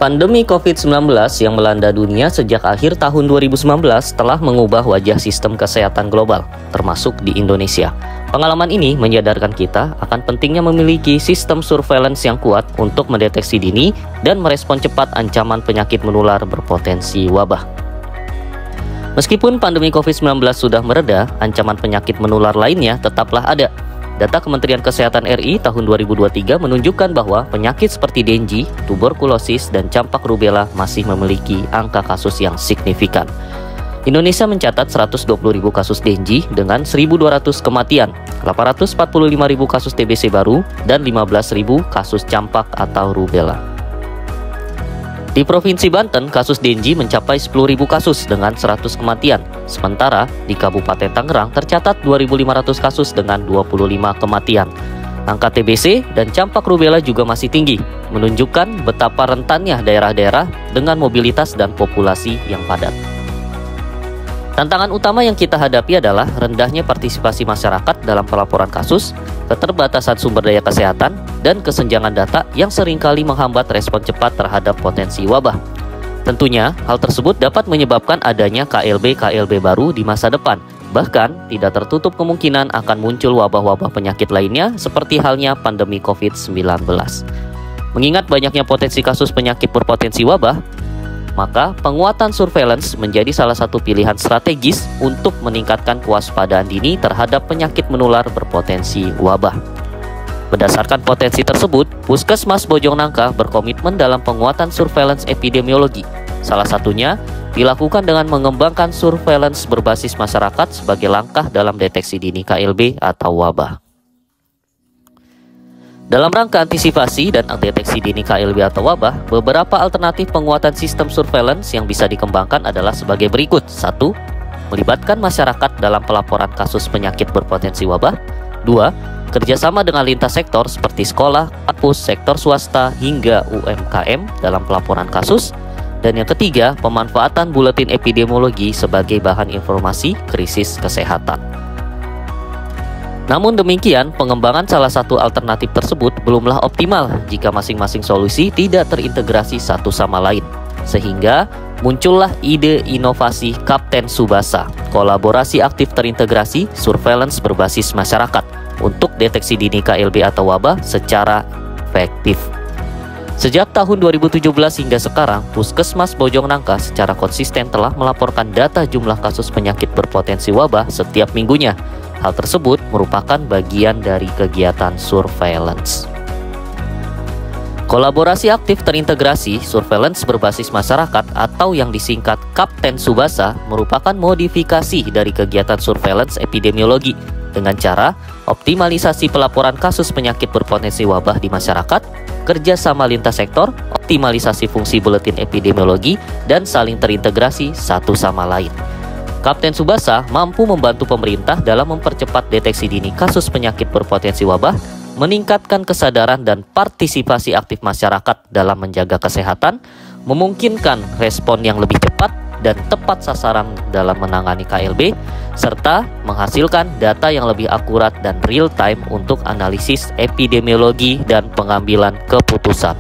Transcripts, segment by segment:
Pandemi COVID-19 yang melanda dunia sejak akhir tahun 2019 telah mengubah wajah sistem kesehatan global, termasuk di Indonesia. Pengalaman ini menyadarkan kita akan pentingnya memiliki sistem surveillance yang kuat untuk mendeteksi dini dan merespon cepat ancaman penyakit menular berpotensi wabah. Meskipun pandemi COVID-19 sudah mereda, ancaman penyakit menular lainnya tetaplah ada. Data Kementerian Kesehatan RI tahun 2023 menunjukkan bahwa penyakit seperti dengue, tuberkulosis, dan campak rubella masih memiliki angka kasus yang signifikan. Indonesia mencatat 120.000 kasus dengue dengan 1.200 kematian, 845.000 kasus TBC baru, dan 15.000 kasus campak atau rubella. Di Provinsi Banten, kasus dengue mencapai 10.000 kasus dengan 100 kematian. Sementara di Kabupaten Tangerang tercatat 2.500 kasus dengan 25 kematian. Angka TBC dan campak rubella juga masih tinggi, menunjukkan betapa rentannya daerah-daerah dengan mobilitas dan populasi yang padat. Tantangan utama yang kita hadapi adalah rendahnya partisipasi masyarakat dalam pelaporan kasus, keterbatasan sumber daya kesehatan, dan kesenjangan data yang seringkali menghambat respon cepat terhadap potensi wabah. Tentunya, hal tersebut dapat menyebabkan adanya KLB-KLB baru di masa depan. Bahkan, tidak tertutup kemungkinan akan muncul wabah-wabah penyakit lainnya seperti halnya pandemi COVID-19. Mengingat banyaknya potensi kasus penyakit berpotensi wabah, maka penguatan surveillance menjadi salah satu pilihan strategis untuk meningkatkan kewaspadaan dini terhadap penyakit menular berpotensi wabah. Berdasarkan potensi tersebut, Puskesmas Bojongnangka berkomitmen dalam penguatan surveillance epidemiologi. Salah satunya dilakukan dengan mengembangkan surveillance berbasis masyarakat sebagai langkah dalam deteksi dini KLB atau wabah. Dalam rangka antisipasi dan deteksi dini KLB atau wabah, beberapa alternatif penguatan sistem surveillance yang bisa dikembangkan adalah sebagai berikut. 1. Melibatkan masyarakat dalam pelaporan kasus penyakit berpotensi wabah. 2. Kerjasama dengan lintas sektor seperti sekolah, kampus, sektor swasta, hingga UMKM dalam pelaporan kasus. Dan yang ketiga, pemanfaatan buletin epidemiologi sebagai bahan informasi krisis kesehatan. Namun demikian, pengembangan salah satu alternatif tersebut belumlah optimal jika masing-masing solusi tidak terintegrasi satu sama lain. Sehingga muncullah ide inovasi Kapten Tsubasa, kolaborasi aktif terintegrasi surveillance berbasis masyarakat untuk deteksi dini KLB atau wabah secara efektif. Sejak tahun 2017 hingga sekarang, Puskesmas Bojongnangka secara konsisten telah melaporkan data jumlah kasus penyakit berpotensi wabah setiap minggunya. Hal tersebut merupakan bagian dari kegiatan surveillance. Kolaborasi aktif terintegrasi surveillance berbasis masyarakat atau yang disingkat Kapten Tsubasa merupakan modifikasi dari kegiatan surveillance epidemiologi dengan cara optimalisasi pelaporan kasus penyakit berpotensi wabah di masyarakat, kerjasama lintas sektor, optimalisasi fungsi buletin epidemiologi, dan saling terintegrasi satu sama lain. Kapten Tsubasa mampu membantu pemerintah dalam mempercepat deteksi dini kasus penyakit berpotensi wabah, meningkatkan kesadaran dan partisipasi aktif masyarakat dalam menjaga kesehatan, memungkinkan respon yang lebih cepat dan tepat sasaran dalam menangani KLB, serta menghasilkan data yang lebih akurat dan real time untuk analisis epidemiologi dan pengambilan keputusan.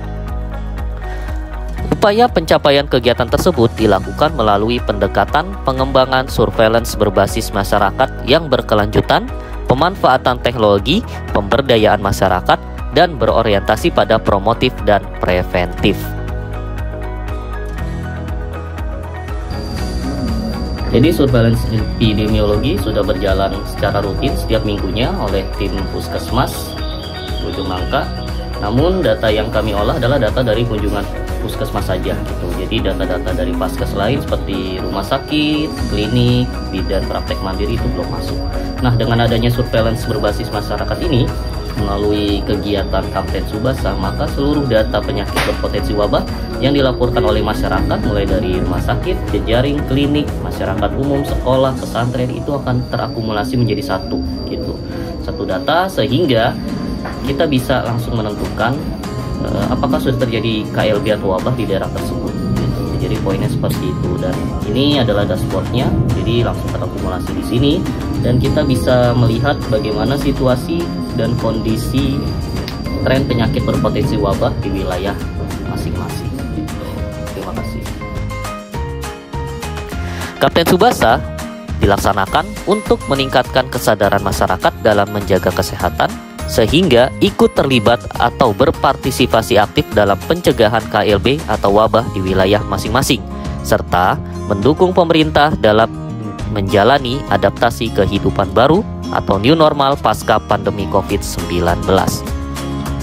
Upaya pencapaian kegiatan tersebut dilakukan melalui pendekatan pengembangan surveillance berbasis masyarakat yang berkelanjutan, pemanfaatan teknologi, pemberdayaan masyarakat, dan berorientasi pada promotif dan preventif. Jadi surveillance epidemiologi sudah berjalan secara rutin setiap minggunya oleh tim Puskesmas Bojongnangka. Namun data yang kami olah adalah data dari kunjungan Puskesmas saja gitu. Jadi data-data dari Paskes lain seperti rumah sakit, klinik, bidan praktek mandiri itu belum masuk. Nah, dengan adanya surveillance berbasis masyarakat ini melalui kegiatan Kapten Tsubasa, maka seluruh data penyakit berpotensi wabah yang dilaporkan oleh masyarakat mulai dari rumah sakit, jejaring klinik, masyarakat umum, sekolah, pesantren itu akan terakumulasi menjadi satu data, sehingga kita bisa langsung menentukan apakah sudah terjadi KLB atau wabah di daerah tersebut gitu. Jadi poinnya seperti itu, dan ini adalah dashboardnya, jadi langsung terakumulasi di sini dan kita bisa melihat bagaimana situasi dan kondisi tren penyakit berpotensi wabah di wilayah masing-masing gitu. Terima kasih. Kapten Tsubasa dilaksanakan untuk meningkatkan kesadaran masyarakat dalam menjaga kesehatan, sehingga ikut terlibat atau berpartisipasi aktif dalam pencegahan KLB atau wabah di wilayah masing-masing, serta mendukung pemerintah dalam menjalani adaptasi kehidupan baru atau new normal pasca pandemi COVID-19.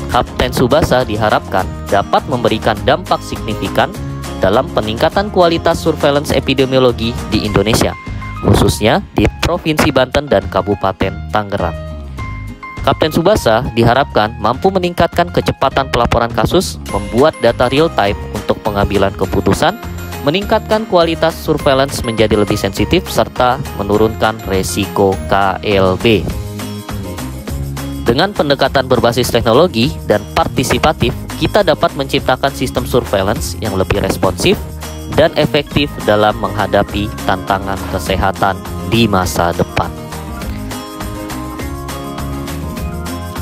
Kapten Tsubasa diharapkan dapat memberikan dampak signifikan dalam peningkatan kualitas surveillance epidemiologi di Indonesia, khususnya di Provinsi Banten dan Kabupaten Tangerang. Kapten Tsubasa diharapkan mampu meningkatkan kecepatan pelaporan kasus, membuat data real time untuk pengambilan keputusan, meningkatkan kualitas surveillance menjadi lebih sensitif, serta menurunkan resiko KLB. Dengan pendekatan berbasis teknologi dan partisipatif, kita dapat menciptakan sistem surveillance yang lebih responsif dan efektif dalam menghadapi tantangan kesehatan di masa depan.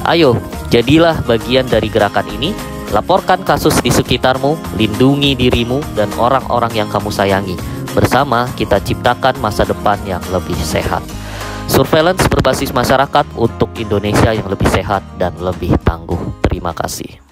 Ayo, jadilah bagian dari gerakan ini. Laporkan kasus di sekitarmu, lindungi dirimu dan orang-orang yang kamu sayangi. Bersama kita ciptakan masa depan yang lebih sehat. Surveillance berbasis masyarakat untuk Indonesia yang lebih sehat dan lebih tangguh. Terima kasih.